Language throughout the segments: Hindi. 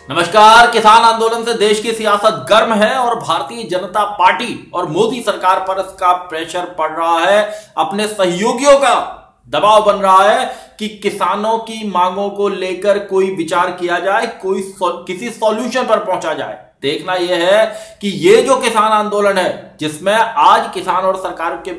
नमस्कार। किसान आंदोलन से देश की सियासत गर्म है और भारतीय जनता पार्टी और मोदी सरकार पर इसका प्रेशर पड़ रहा है। अपने सहयोगियों का दबाव बन रहा है कि किसानों की मांगों को लेकर कोई विचार किया जाए, किसी सॉल्यूशन पर पहुंचा जाए। देखना यह है कि ये जो किसान आंदोलन है जिसमें आज किसानों और सरकार के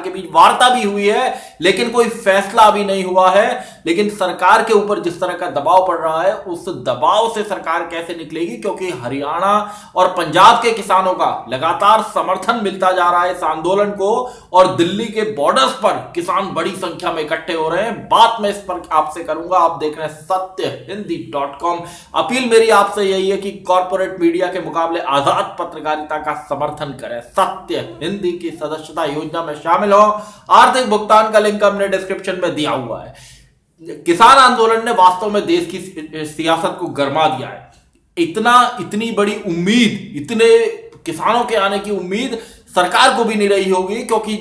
बीच वार्ता भी हुई है, लेकिन कोई फैसला अभी नहीं हुआ है। लेकिन सरकार के ऊपर जिस तरह का दबाव पड़ रहा है, उस दबाव से सरकार कैसे निकलेगी, क्योंकि हरियाणा और पंजाब के किसानों का लगातार समर्थन मिलता जा रहा है इस आंदोलन को, और दिल्ली के बॉर्डर्स पर किसान बड़ी संख्या में इकट्ठे हो रहे हैं। बात मैं इस पर आपसे करूंगा। आप देख रहे हैं सत्यहिंदी.com। अपील मेरी आपसे यही है कि कॉर्पोरेट मीडिया के मुकाबले आजाद पत्रकारिता का समर्थन करें। सत्य हिंदी की सदस्यता योजना में शामिल हो। आर्थिक भुगतान का लिंक हमने डिस्क्रिप्शन में दिया हुआ है। किसान आंदोलन ने वास्तव में देश की सियासत को गरमा दिया है। इतनी बड़ी उम्मीद, इतने किसानों के आने की उम्मीद सरकार को भी नहीं रही होगी, क्योंकि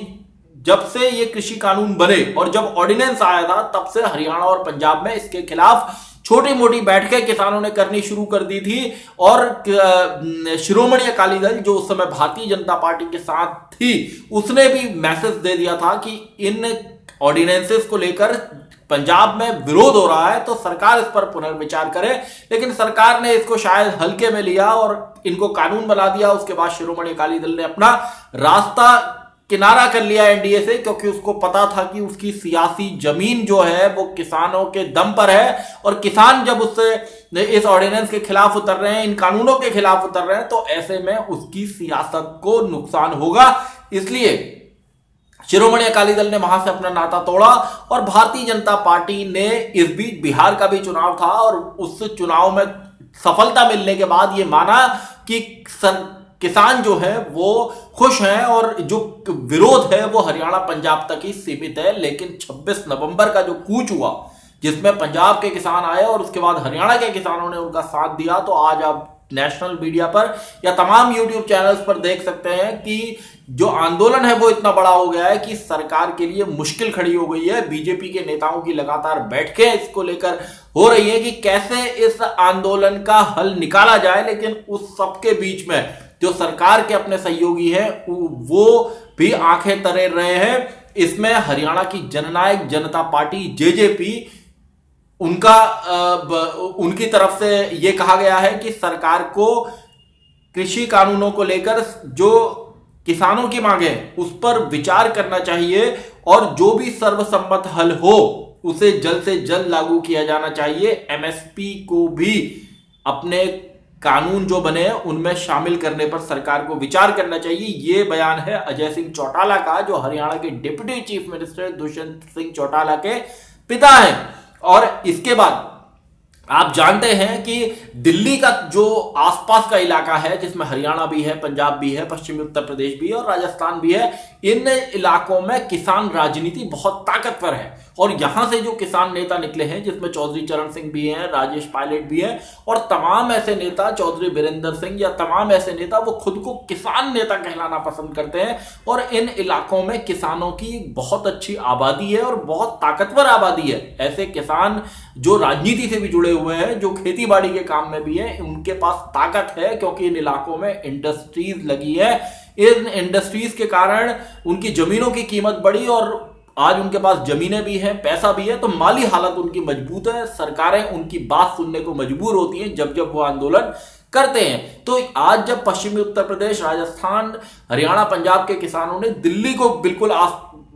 जब से ये कृषि कानून बने और जब ऑर्डिनेंस आया था, तब से हरियाणा और पंजाब में इसके खिलाफ छोटी मोटी बैठकें किसानों ने करनी शुरू कर दी थी। और शिरोमणि अकाली दल, जो उस समय भारतीय जनता पार्टी के साथ थी, उसने भी मैसेज दे दिया था कि इन ऑर्डिनेंसेस को लेकर पंजाब में विरोध हो रहा है तो सरकार इस पर पुनर्विचार करे। लेकिन सरकार ने इसको शायद हल्के में लिया और इनको कानून बना दिया। उसके बाद शिरोमणि अकाली दल ने अपना रास्ता किनारा कर लिया एनडीए से, क्योंकि उसको पता था कि उसकी सियासी जमीन जो है वो किसानों के दम पर है, और किसान जब उससे इस ऑर्डिनेंस के खिलाफ उतर रहे हैं, इन कानूनों के खिलाफ उतर रहे हैं, तो ऐसे में उसकी सियासत को नुकसान होगा। इसलिए शिरोमणि अकाली दल ने वहां से अपना नाता तोड़ा और भारतीय जनता पार्टी ने इस बीच बिहार का भी चुनाव था, और उस चुनाव में सफलता मिलने के बाद ये माना कि किसान जो है वो खुश हैं और जो विरोध है वो हरियाणा पंजाब तक ही सीमित है। लेकिन 26 नवंबर का जो कूच हुआ, जिसमें पंजाब के किसान आए और उसके बाद हरियाणा के किसानों ने उनका साथ दिया, तो आज आप नेशनल मीडिया पर या तमाम यूट्यूब चैनल्स पर देख सकते हैं कि जो आंदोलन है वो इतना बड़ा हो गया है कि सरकार के लिए मुश्किल खड़ी हो गई है। बीजेपी के नेताओं की लगातार बैठकें इसको लेकर हो रही है कि कैसे इस आंदोलन का हल निकाला जाए। लेकिन उस सबके बीच में जो सरकार के अपने सहयोगी हैं वो भी आंखें तरेर रहे हैं। इसमें हरियाणा की जननायक जनता पार्टी जेजेपी, उनकी तरफ से यह कहा गया है कि सरकार को कृषि कानूनों को लेकर जो किसानों की मांग है उस पर विचार करना चाहिए, और जो भी सर्वसम्मत हल हो उसे जल्द से जल्द लागू किया जाना चाहिए। एमएसपी को भी अपने कानून जो बने हैं उनमें शामिल करने पर सरकार को विचार करना चाहिए। ये बयान है अजय सिंह चौटाला का, जो हरियाणा के deputy chief minister Dushyant Singh Chautala के पिता हैं। और इसके बाद आप जानते हैं कि दिल्ली का जो आसपास का इलाका है, जिसमें हरियाणा भी है, पंजाब भी है, पश्चिमी उत्तर प्रदेश भी है और राजस्थान भी है, इन इलाकों में किसान राजनीति बहुत ताकतवर है। और यहां से जो किसान नेता निकले हैं, जिसमें चौधरी चरण सिंह भी हैं, राजेश पायलट भी हैं, और तमाम ऐसे नेता, चौधरी बीरेंद्र सिंह या तमाम ऐसे नेता, वो खुद को किसान नेता कहलाना पसंद करते हैं। और इन इलाकों में किसानों की बहुत अच्छी आबादी है और बहुत ताकतवर आबादी है। ऐसे किसान जो राजनीति से भी जुड़े हुए हैं, जो खेती बाड़ी के काम में भी है, उनके पास ताकत है, क्योंकि इन इलाकों में इंडस्ट्रीज लगी है। इन इंडस्ट्रीज के कारण उनकी जमीनों की कीमत बढ़ी और आज उनके पास जमीनें भी हैं, पैसा भी है, तो माली हालत उनकी मजबूत है। सरकारें उनकी बात सुनने को मजबूर होती हैं जब जब वो आंदोलन करते हैं। तो आज जब पश्चिमी उत्तर प्रदेश, राजस्थान, हरियाणा, पंजाब के किसानों ने दिल्ली को बिल्कुल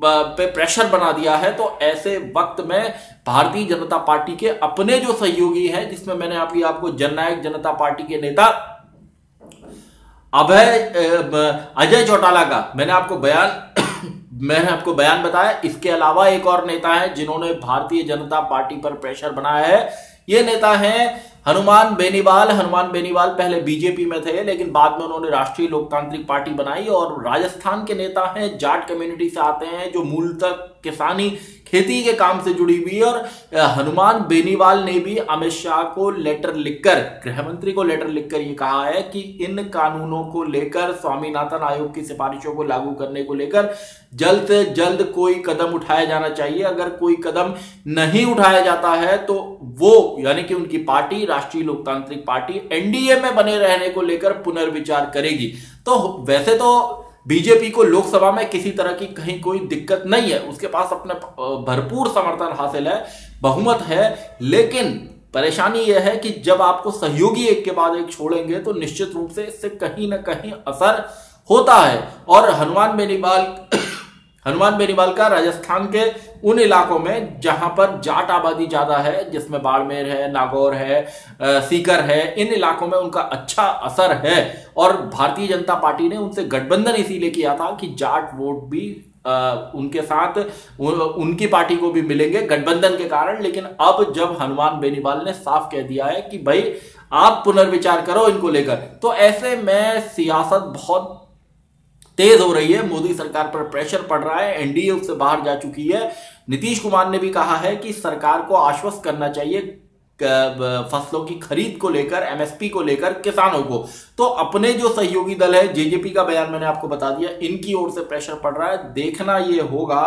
पे प्रेशर बना दिया है, तो ऐसे वक्त में भारतीय जनता पार्टी के अपने जो सहयोगी हैं, जिसमें मैंने आपको जननायक जनता पार्टी के नेता अजय चौटाला का मैंने आपको बयान बताया। इसके अलावा एक और नेता है जिन्होंने भारतीय जनता पार्टी पर प्रेशर बनाया है। ये नेता हैं हनुमान बेनीवाल। हनुमान बेनीवाल पहले बीजेपी में थे, लेकिन बाद में उन्होंने राष्ट्रीय लोकतांत्रिक पार्टी बनाई, और राजस्थान के नेता हैं, जाट कम्युनिटी से आते हैं, जो मूलतः किसानी खेती के काम से जुड़ी हुई है। और हनुमान बेनीवाल ने भी अमित शाह को लेटर लिखकर, गृह मंत्री को लेटर लिखकर ये कहा है कि इन कानूनों को लेकर, स्वामीनाथन आयोग की सिफारिशों को लागू करने को लेकर जल्द से जल्द कोई कदम उठाया जाना चाहिए। अगर कोई कदम नहीं उठाया जाता है तो वो यानी कि उनकी पार्टी राष्ट्रीय लोकतांत्रिक पार्टी एनडीए में बने रहने को लेकर पुनर्विचार करेगी। तो वैसे तो बीजेपी को लोकसभा में किसी तरह की कहीं कोई दिक्कत नहीं है, उसके पास अपने भरपूर समर्थन हासिल है, बहुमत है, लेकिन परेशानी यह है कि जब आपको सहयोगी एक के बाद एक छोड़ेंगे तो निश्चित रूप से इससे कहीं ना कहीं असर होता है। और हनुमान बेनीवाल का राजस्थान के उन इलाकों में जहां पर जाट आबादी ज्यादा है, जिसमें बाड़मेर है, नागौर है, सीकर है, इन इलाकों में उनका अच्छा असर है। और भारतीय जनता पार्टी ने उनसे गठबंधन इसीलिए किया था कि जाट वोट भी उनके साथ उनकी पार्टी को भी मिलेंगे गठबंधन के कारण। लेकिन अब जब हनुमान बेनीवाल ने साफ कह दिया है कि भाई आप पुनर्विचार करो इनको लेकर, तो ऐसे में सियासत बहुत तेज हो रही है, मोदी सरकार पर प्रेशर पड़ रहा है, एनडीए उससे बाहर जा चुकी है। नीतीश कुमार ने भी कहा है कि सरकार को आश्वस्त करना चाहिए फसलों की खरीद को लेकर, एमएसपी को लेकर किसानों को। तो अपने जो सहयोगी दल है, जेजेपी का बयान मैंने आपको बता दिया, इनकी ओर से प्रेशर पड़ रहा है। देखना यह होगा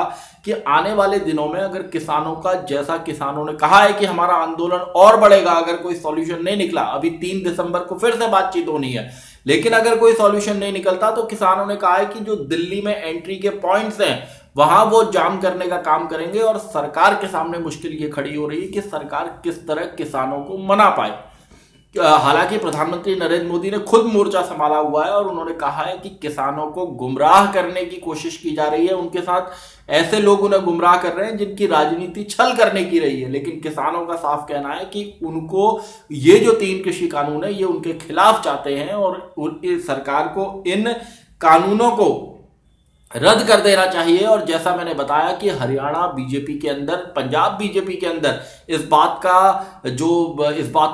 कि आने वाले दिनों में अगर किसानों का, जैसा किसानों ने कहा है कि हमारा आंदोलन और बढ़ेगा अगर कोई सॉल्यूशन नहीं निकला, अभी 3 दिसंबर को फिर से बातचीत होनी है, लेकिन अगर कोई सॉल्यूशन नहीं निकलता तो किसानों ने कहा है कि जो दिल्ली में एंट्री के पॉइंट्स हैं वहां वो जाम करने का काम करेंगे। और सरकार के सामने मुश्किल ये खड़ी हो रही है कि सरकार किस तरह किसानों को मना पाए। हालांकि प्रधानमंत्री नरेंद्र मोदी ने खुद मोर्चा संभाला हुआ है और उन्होंने कहा है कि किसानों को गुमराह करने की कोशिश की जा रही है, उनके साथ ऐसे लोग उन्हें गुमराह कर रहे हैं जिनकी राजनीति छल करने की रही है। लेकिन किसानों का साफ कहना है कि उनको ये जो 3 कृषि कानून है ये उनके खिलाफ चाहते हैं और सरकार को इन कानूनों को रद्द कर देना चाहिए। और जैसा मैंने बताया कि हरियाणा बीजेपी के अंदर, पंजाब बीजेपी के अंदर इस बात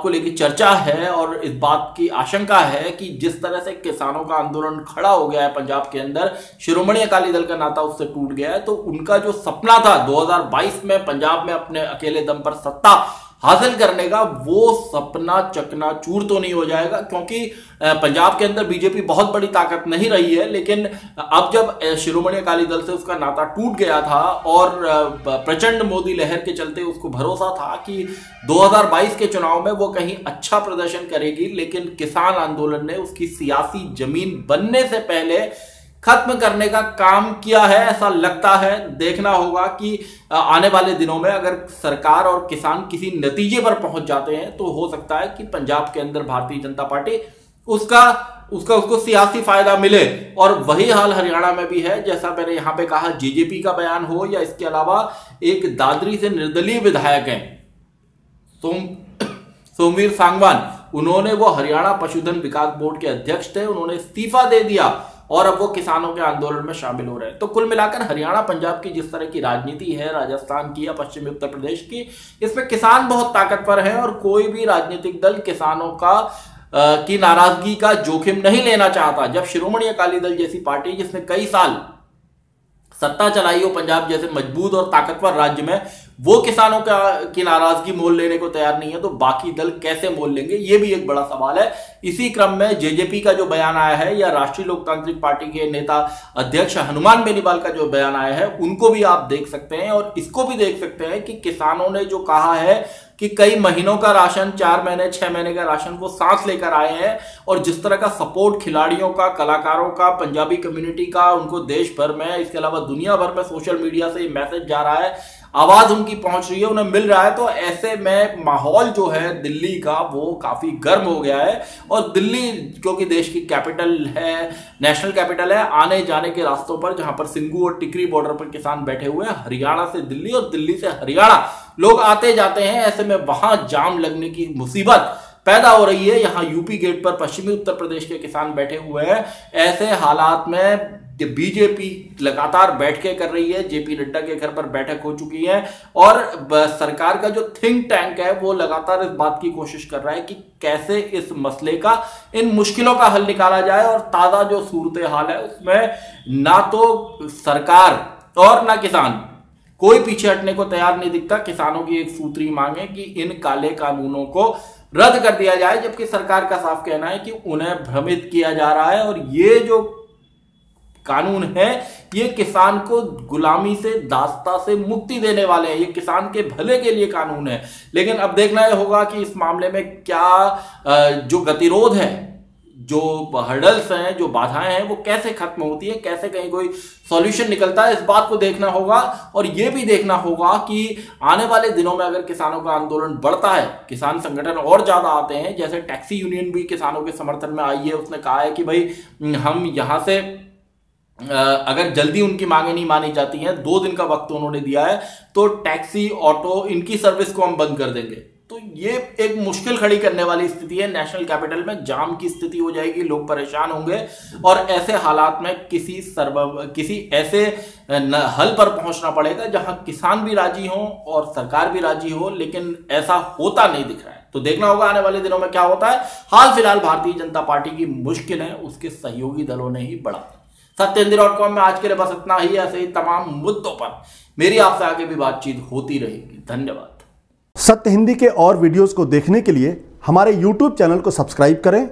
को लेकर चर्चा है और इस बात की आशंका है कि जिस तरह से किसानों का आंदोलन खड़ा हो गया है पंजाब के अंदर, शिरोमणि अकाली दल का नाता उससे टूट गया है। तो उनका जो सपना था 2022 में पंजाब में अपने अकेले दम पर सत्ता हासिल करने का, वो सपना चकनाचूर तो नहीं हो जाएगा, क्योंकि पंजाब के अंदर बीजेपी बहुत बड़ी ताकत नहीं रही है। लेकिन अब जब शिरोमणि अकाली दल से उसका नाता टूट गया था और प्रचंड मोदी लहर के चलते उसको भरोसा था कि 2022 के चुनाव में वो कहीं अच्छा प्रदर्शन करेगी, लेकिन किसान आंदोलन ने उसकी सियासी जमीन बनने से पहले खत्म करने का काम किया है, ऐसा लगता है। देखना होगा कि आने वाले दिनों में अगर सरकार और किसान किसी नतीजे पर पहुंच जाते हैं तो हो सकता है कि पंजाब के अंदर भारतीय जनता पार्टी उसको सियासी फायदा मिले। और वही हाल हरियाणा में भी है, जैसा मैंने यहां पे कहा, जेजेपी का बयान हो या इसके अलावा एक दादरी से निर्दलीय विधायक हैं सोमवीर सांगवान, उन्होंने, वो हरियाणा पशुधन विकास बोर्ड के अध्यक्ष थे, उन्होंने इस्तीफा दे दिया और अब वो किसानों के आंदोलन में शामिल हो रहे हैं। तो कुल मिलाकर हरियाणा पंजाब की जिस तरह की राजनीति है, राजस्थान की या पश्चिमी उत्तर प्रदेश की, इसमें किसान बहुत ताकतवर है और कोई भी राजनीतिक दल किसानों की नाराजगी का जोखिम नहीं लेना चाहता। जब शिरोमणि अकाली दल जैसी पार्टी, जिसने कई साल सत्ता चलाई हो पंजाब जैसे मजबूत और ताकतवर राज्य में, वो किसानों की नाराजगी मोल लेने को तैयार नहीं है, तो बाकी दल कैसे मोल लेंगे, ये भी एक बड़ा सवाल है। इसी क्रम में जेजेपी का जो बयान आया है या राष्ट्रीय लोकतांत्रिक पार्टी के नेता अध्यक्ष हनुमान बेनीवाल का जो बयान आया है, उनको भी आप देख सकते हैं और इसको भी देख सकते हैं कि किसानों ने जो कहा है कि कई महीनों का राशन, 4 महीने 6 महीने का राशन वो सांस लेकर आए हैं। और जिस तरह का सपोर्ट खिलाड़ियों का, कलाकारों का, पंजाबी कम्युनिटी का उनको देश भर में, इसके अलावा दुनिया भर में सोशल मीडिया से मैसेज जा रहा है, आवाज उनकी पहुंच रही है, उन्हें मिल रहा है। तो ऐसे में माहौल जो है दिल्ली का वो काफी गर्म हो गया है। और दिल्ली क्योंकि देश की कैपिटल है, नेशनल कैपिटल है, आने जाने के रास्तों पर जहां पर सिंगू और टिकरी बॉर्डर पर किसान बैठे हुए हैं, हरियाणा से दिल्ली और दिल्ली से हरियाणा लोग आते जाते हैं, ऐसे में वहां जाम लगने की मुसीबत पैदा हो रही है। यहां यूपी गेट पर पश्चिमी उत्तर प्रदेश के किसान बैठे हुए हैं। ऐसे हालात में बीजेपी लगातार बैठकें कर रही है, जेपी नड्डा के घर पर बैठक हो चुकी है और सरकार का जो थिंक टैंक है वो लगातार इस बात की कोशिश कर रहा है कि कैसे इस मसले का, इन मुश्किलों का हल निकाला जाए। और ताजा जो सूरत हाल है उसमें ना तो सरकार और ना किसान, कोई पीछे हटने को तैयार नहीं दिखता। किसानों की एक सूत्री मांग है कि इन काले कानूनों को रद्द कर दिया जाए, जबकि सरकार का साफ कहना है कि उन्हें भ्रमित किया जा रहा है और ये जो कानून है ये किसान को गुलामी से, दास्ता से मुक्ति देने वाले हैं, ये किसान के भले के लिए कानून है। लेकिन अब देखना यह होगा कि इस मामले में क्या जो गतिरोध है, जो हर्डल्स हैं, जो बाधाएं हैं, वो कैसे खत्म होती है, कैसे कहीं कोई सॉल्यूशन निकलता है, इस बात को देखना होगा। और ये भी देखना होगा कि आने वाले दिनों में अगर किसानों का आंदोलन बढ़ता है, किसान संगठन और ज्यादा आते हैं, जैसे टैक्सी यूनियन भी किसानों के समर्थन में आई है, उसने कहा है कि भाई हम यहां से अगर जल्दी उनकी मांगे नहीं मानी जाती हैं, 2 दिन का वक्त उन्होंने दिया है, तो टैक्सी, ऑटो, इनकी सर्विस को हम बंद कर देंगे। तो ये एक मुश्किल खड़ी करने वाली स्थिति है। नेशनल कैपिटल में जाम की स्थिति हो जाएगी, लोग परेशान होंगे और ऐसे हालात में किसी ऐसे हल पर पहुंचना पड़ेगा जहां किसान भी राजी हो और सरकार भी राजी हो, लेकिन ऐसा होता नहीं दिख रहा है। तो देखना होगा आने वाले दिनों में क्या होता है। हाल फिलहाल भारतीय जनता पार्टी की मुश्किल है उसके सहयोगी दलों ने ही बढ़ा। सत्यहिंदी.com में आज के लिए बस इतना ही। ऐसे ही तमाम मुद्दों पर मेरी आपसे आगे भी बातचीत होती रहेगी। धन्यवाद। सत्य हिंदी के और वीडियोस को देखने के लिए हमारे YouTube चैनल को सब्सक्राइब करें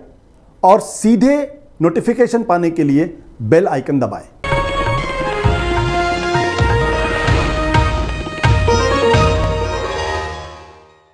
और सीधे नोटिफिकेशन पाने के लिए बेल आइकन दबाएं।